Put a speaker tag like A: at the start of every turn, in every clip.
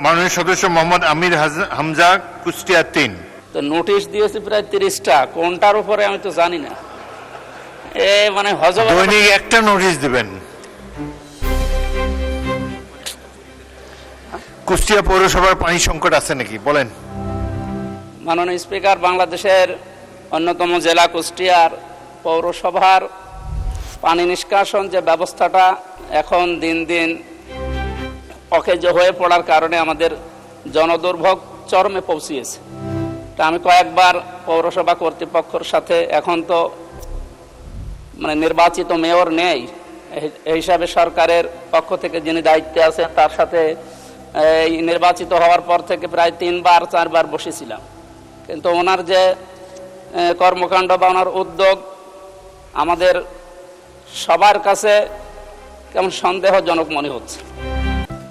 A: মাননীয় সদস্য মোহাম্মদ আমির হামজা, কুষ্টিয়া 3।
B: তো নোটিশ দিয়েছি প্রায় 30টা, কোনটার উপরে আমি তো জানি না। মানে
A: দৈনিক একটা নোটিশ দিবেন। কুষ্টিয়া পৌরসভার পানি সংকট আছে নাকি বলেন।
B: মাননীয় স্পিকার, বাংলাদেশের অন্যতম জেলা কুষ্টিয়ার পৌরসভার পানি নিষ্কাশন যে ব্যবস্থাটা এখন দিন দিন অকেজো হয়ে পড়ার কারণে আমাদের জনদুর্ভোগ চরমে পৌঁছিয়েছে। তা আমি কয়েকবার পৌরসভা কর্তৃপক্ষের সাথে, এখন তো মানে নির্বাচিত মেয়র নেই, এই হিসাবে সরকারের পক্ষ থেকে যিনি দায়িত্বে আছেন তার সাথে এই নির্বাচিত হওয়ার পর থেকে প্রায় 3-4বার বসেছিলাম। কিন্তু ওনার যে কর্মকাণ্ড বা ওনার উদ্যোগ আমাদের সবার কাছে কেমন সন্দেহজনক মনে হচ্ছে,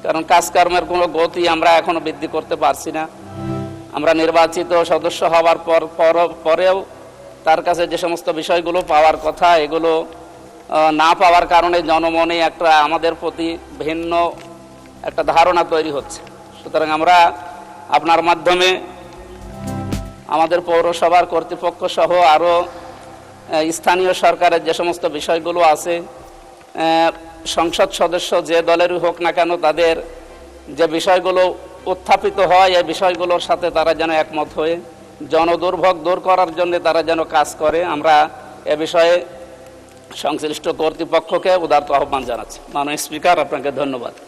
B: কারণ কাজকর্মের কোনো গতি আমরা এখনো বৃদ্ধি করতে পারছি না। আমরা নির্বাচিত সদস্য হওয়ার পরেও তার কাছে যে সমস্ত বিষয়গুলো পাওয়ার কথা এগুলো না পাওয়ার কারণে জনমনে একটা আমাদের প্রতি ভিন্ন একটা ধারণা তৈরি হচ্ছে। সুতরাং আমরা আপনার মাধ্যমে আমাদের পৌরসভার কর্তৃপক্ষ সহ আরও স্থানীয় সরকারের যে সমস্ত বিষয়গুলো আছে, সংসদ সদস্য যে দলেরই হোক না কেন, তাদের যে বিষয়গুলো উত্থাপিত হয় এই বিষয়গুলোর সাথে তারা যেন একমত হয়ে জনদুর্ভোগ দূর করার জন্য তারা যেন কাজ করে, আমরা এ বিষয়ে সংশ্লিষ্ট কর্তৃপক্ষকে উদারত আহ্বান জানাচ্ছি। মাননীয় স্পিকার, আপনাকে ধন্যবাদ।